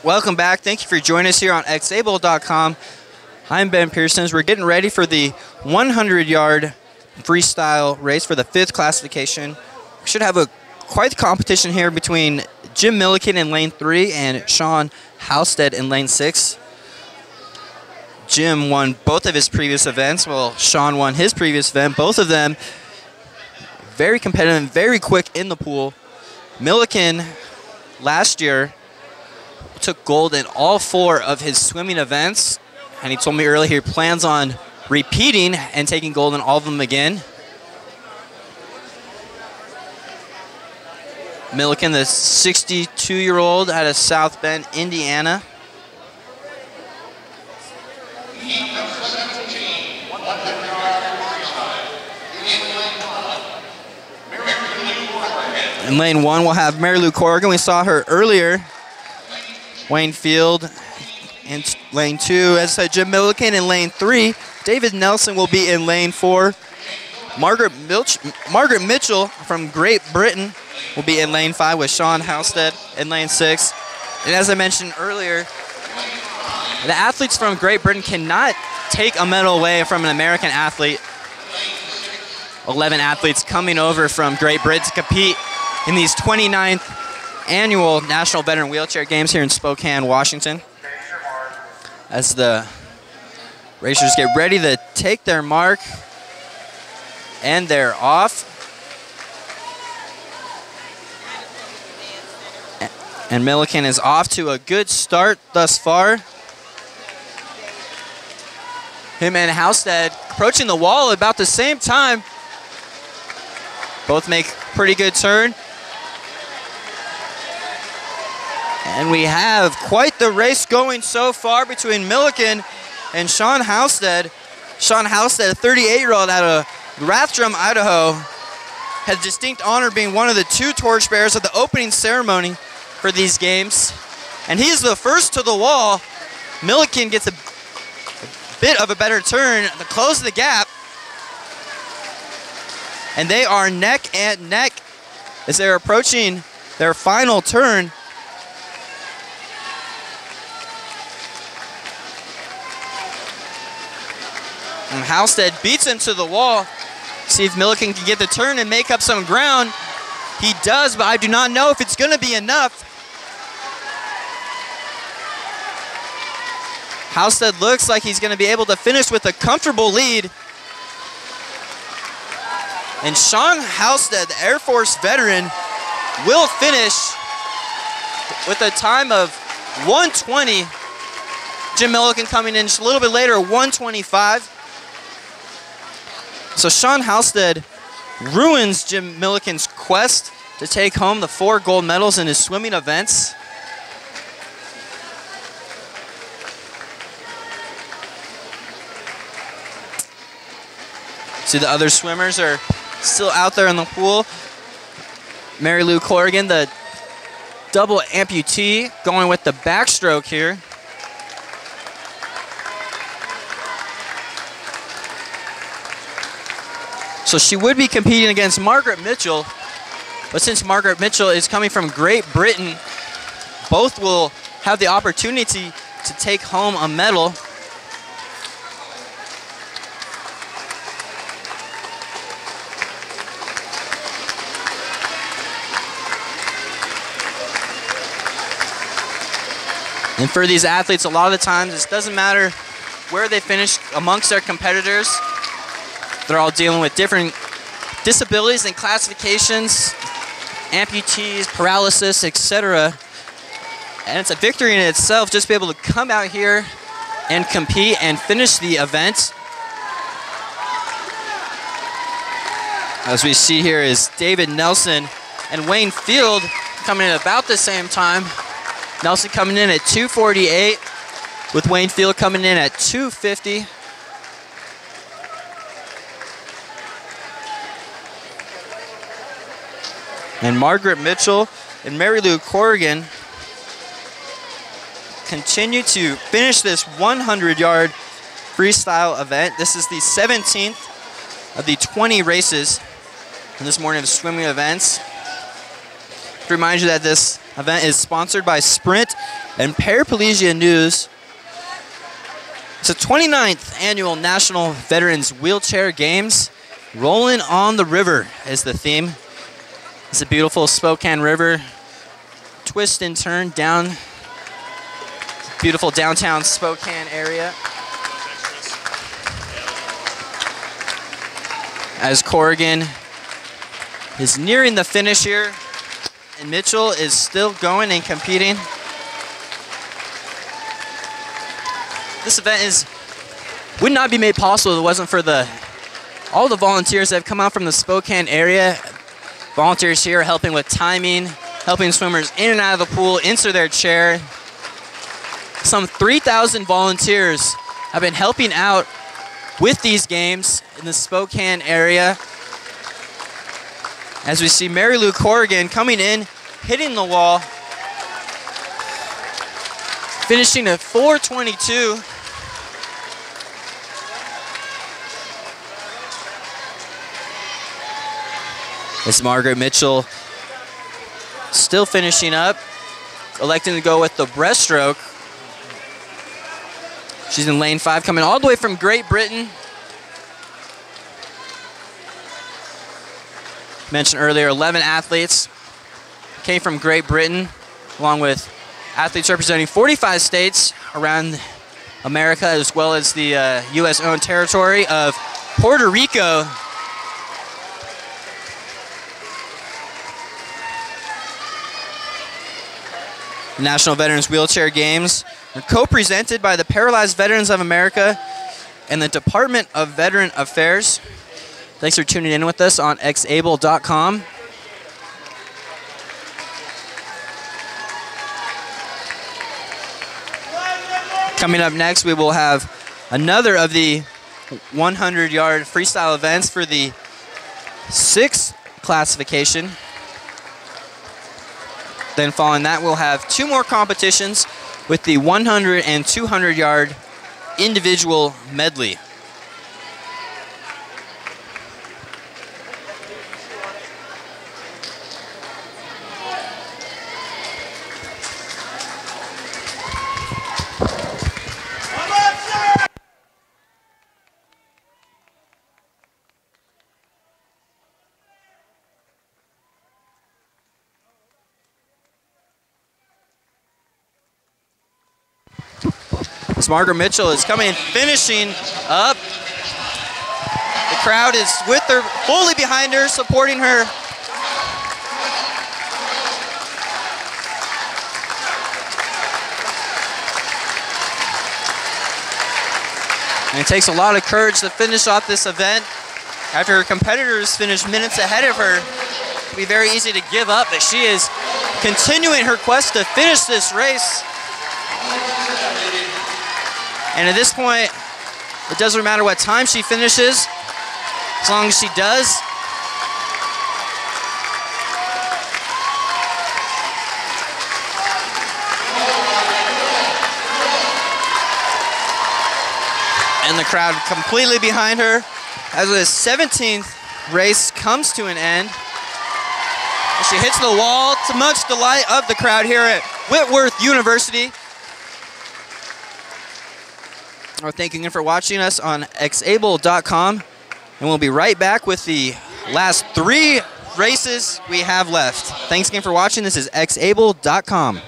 Welcome back. Thank you for joining us here on xable.com. I'm Ben Pearson. We're getting ready for the 100-yard freestyle race for the 5th classification. We should have quite the competition here between Jim Milliken in lane 3 and Sean Halstead in lane 6. Jim won both of his previous events, while Sean won his previous event. Both of them very competitive and very quick in the pool. Milliken last year took gold in all 4 of his swimming events, and he told me earlier he plans on repeating and taking gold in all of them again. Milliken, the 62-year-old out of South Bend, Indiana. In lane 1, we'll have Mary Lou Corrigan. We saw her earlier. Wayne Field in lane 2. As I said, Jim Milliken in lane 3. David Nelson will be in lane 4. Margaret Mitchell from Great Britain will be in lane 5 with Sean Halstead in lane 6. And as I mentioned earlier, the athletes from Great Britain cannot take a medal away from an American athlete. 11 athletes coming over from Great Britain to compete in these 29th annual National Veteran Wheelchair Games here in Spokane, Washington. As the racers get ready to take their mark, and they're off. And Milliken is off to a good start thus far. Him and Halstead approaching the wall at about the same time. Both make pretty good turn. And we have quite the race going so far between Milliken and Sean Halstead. Sean Halstead, a 38-year-old out of Rathdrum, Idaho, has distinct honor being one of the 2 torchbearers at the opening ceremony for these games. And he's the first to the wall. Milliken gets a bit of a better turn to close the gap. And they are neck and neck as they're approaching their final turn. And Halstead beats into the wall. See if Milliken can get the turn and make up some ground. He does, but I do not know if it's going to be enough. Halstead looks like he's going to be able to finish with a comfortable lead. And Sean Halstead, the Air Force veteran, will finish with a time of 1:20. Jim Milliken coming in just a little bit later, 1:25. So Sean Halstead ruins Jim Milliken's quest to take home the 4 gold medals in his swimming events. See, the other swimmers are still out there in the pool. Mary Lou Corrigan, the double amputee, going with the backstroke here. So she would be competing against Margaret Mitchell, but since Margaret Mitchell is coming from Great Britain, both will have the opportunity to take home a medal. And for these athletes, a lot of the times, it doesn't matter where they finish amongst their competitors. They're all dealing with different disabilities and classifications, amputees, paralysis, etc. And it's a victory in itself just to be able to come out here and compete and finish the event. As we see here is David Nelson and Wayne Field coming in about the same time. Nelson coming in at 2:48, with Wayne Field coming in at 2:50. And Margaret Mitchell and Mary Lou Corrigan continue to finish this 100-yard freestyle event. This is the 17th of the 20 races in this morning of swimming events. To remind you that this event is sponsored by Sprint And paraplegia news. It's the 29th annual National Veterans Wheelchair Games. Rolling on the River is the theme. It's a beautiful Spokane River. Twist and turn down beautiful downtown Spokane area. As Corrigan is nearing the finish here, and Mitchell is still going and competing. This event would not be made possible if it wasn't for all the volunteers that have come out from the Spokane area. Volunteers here helping with timing, helping swimmers in and out of the pool, into their chair. Some 3,000 volunteers have been helping out with these games in the Spokane area. As we see Mary Lou Corrigan coming in, hitting the wall, finishing at 4:22. As Margaret Mitchell still finishing up, electing to go with the breaststroke. She's in lane 5, coming all the way from Great Britain. Mentioned earlier, 11 athletes came from Great Britain, along with athletes representing 45 states around America, as well as the U.S.-owned territory of Puerto Rico. The National Veterans Wheelchair Games are co-presented by the Paralyzed Veterans of America and the Department of Veteran Affairs. Thanks for tuning in with us on xable.com. Coming up next, we will have another of the 100-yard freestyle events for the 6th classification. Then following that, we'll have 2 more competitions with the 100 and 200-yard individual medley. As Margaret Mitchell is coming and finishing up. The crowd is with her, fully behind her, supporting her. And it takes a lot of courage to finish off this event. After her competitors finish minutes ahead of her, it'll be very easy to give up, but she is continuing her quest to finish this race. And at this point, it doesn't matter what time she finishes, as long as she does. And the crowd completely behind her as the 17th race comes to an end. And she hits the wall to much delight of the crowd here at Whitworth University. We're thanking you for watching us on xable.com, and we'll be right back with the last 3 races we have left. Thanks again for watching. This is xable.com.